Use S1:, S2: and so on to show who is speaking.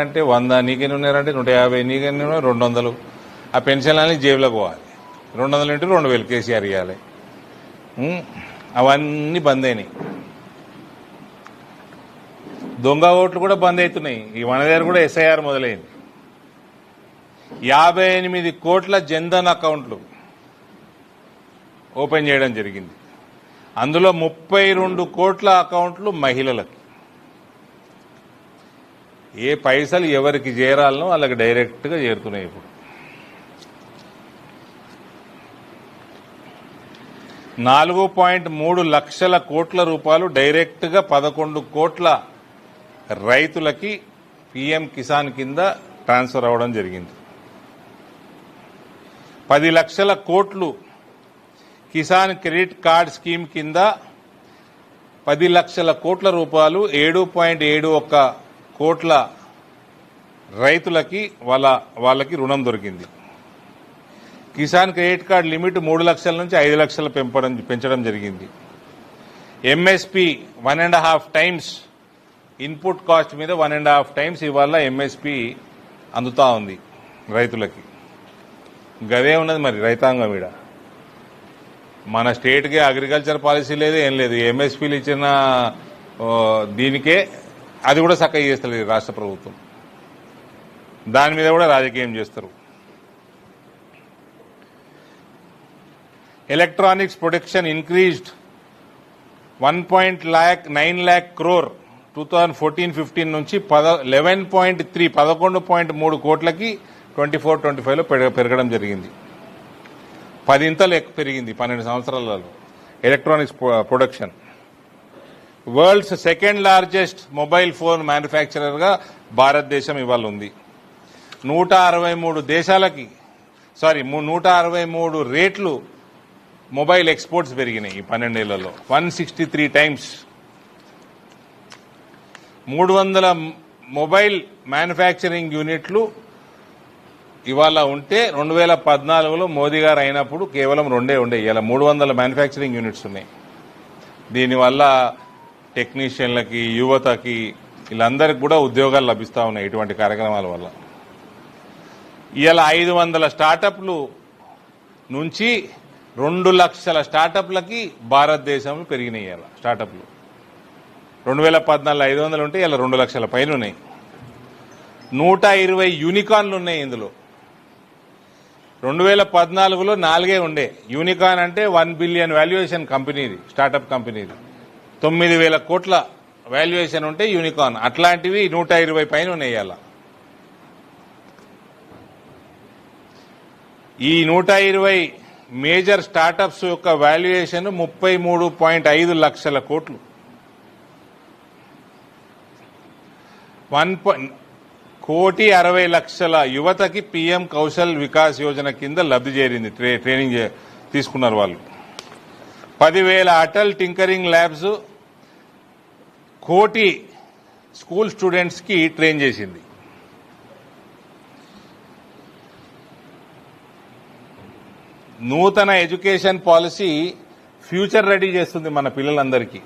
S1: అంటే 100 నీకెన్ని ఉన్నారంటే 150 నీకెన్ని 200 ఆ పెన్షన్లని జేబులోకి పోవాలి 200 ఇంటూ 2000 కేసీఆర్ ఇవ్వాలి అవన్నీ బంద్ అయినాయి దొంగ ఓట్లు కూడా బంద్ అవుతున్నాయి ఈ మన దగ్గర కూడా ఎస్ఐఆర్ మొదలైంది 58 కోట్ల జన్ధన్ అకౌంట్లు ఓపెన్ చేయడం జరిగింది అందులో 32 కోట్ల అకౌంట్లు మహిళలకు ఏ పైసలు ఎవరికి చేరాలనో వాళ్ళకి డైరెక్ట్గా చేరుతున్నాయి ఇప్పుడు 4.3 లక్షల కోట్ల రూపాయలు డైరెక్ట్గా 11 కోట్ల రైతులకి పీఎం కిసాన్ కింద ట్రాన్స్ఫర్ అవ్వడం జరిగింది 10 లక్షల కోట్లు కిసాన్ క్రెడిట్ కార్డ్ స్కీమ్ కింద 10 లక్షల కోట్ల రూపాయలు 7.71 కోట్ల రైతులకి వాళ్ళకి రుణం దొరికింది కిసాన్ క్రెడిట్ కార్డ్ లిమిట్ 3 లక్షల నుంచి 5 లక్షలు పెంచడం జరిగింది ఎంఎస్పీ 1.5 టైమ్స్ ఇన్పుట్ కాస్ట్ మీద 1.5 టైమ్స్ ఇవాళ ఎంఎస్పీ అందుతా ఉంది రైతులకి గదే ఉన్నది మరి రైతాంగం ఈడ మన స్టేట్కి అగ్రికల్చర్ పాలసీ లేదు ఏం లేదు ఎంఎస్పీలు ఇచ్చిన దీనికే అది కూడా చక్కగా చేస్తలేదు రాష్ట్ర ప్రభుత్వం దాని మీద కూడా రాజకీయం చేస్తారు electronics production increased 1.9 lakh crore 2014-15 నుంచి 11.3 కోట్లకి 24-25లో పెరగడం జరిగింది 10 ఇంతలు పెరిగింది 12 సంవత్సరాలలో electronics production world's second largest mobile phone మ్యానుఫ్యాక్చరర్గా భారతదేశం ఇవాళ ఉంది 163 రేట్లు మొబైల్ ఎక్స్పోర్ట్స్ పెరిగినాయి ఈ 12 ఏళ్లలో 163 టైమ్స్ 300 మొబైల్ మ్యానుఫ్యాక్చరింగ్ యూనిట్లు ఇవాళ ఉంటే 2014లో మోదీ గారు అయినప్పుడు కేవలం 2 ఉండే ఇలా 300 మ్యానుఫ్యాక్చరింగ్ యూనిట్స్ ఉన్నాయి దీనివల్ల టెక్నీషియన్లకి యువతకి వీళ్ళందరికీ కూడా ఉద్యోగాలు లభిస్తూ ఉన్నాయి ఇటువంటి కార్యక్రమాల వల్ల ఇలా 500 స్టార్టప్లు నుంచి 2 లక్షల స్టార్టప్లకి భారతదేశంలో పెరిగినాయి ఇలా స్టార్టప్లు 2014 500 ఉంటే ఇలా 2 లక్షల పైన ఉన్నాయి 120 యూనికార్న్లు ఉన్నాయి ఇందులో 2014లో 4 ఉండే యూనికార్న్ అంటే 1 బిలియన్ వాల్యుయేషన్ కంపెనీది స్టార్టప్ కంపెనీది 9,000 కోట్ల వాల్యుయేషన్ ఉంటే యూనికార్న్ అట్లాంటివి 120 పైన ఉన్నాయి ఇలా ఈ 120 మేజర్ స్టార్టప్స్ యొక్క వాల్యుయేషన్ 33.5 లక్షల కోట్లు 1,60,00,000 యువతకి పీఎం కౌశల్ వికాస్ యోజన కింద లబ్ధి చేరింది ట్రైనింగ్ తీసుకున్నారు వాళ్ళు 10,000 అటల్ టింకరింగ్ ల్యాబ్స్ 1 కోటి స్కూల్ స్టూడెంట్స్ కి ట్రైన్ చేసింది నూతన ఎడ్యుకేషన్ పాలసీ ఫ్యూచర్ రెడీ చేస్తుంది మన పిల్లలందరికీ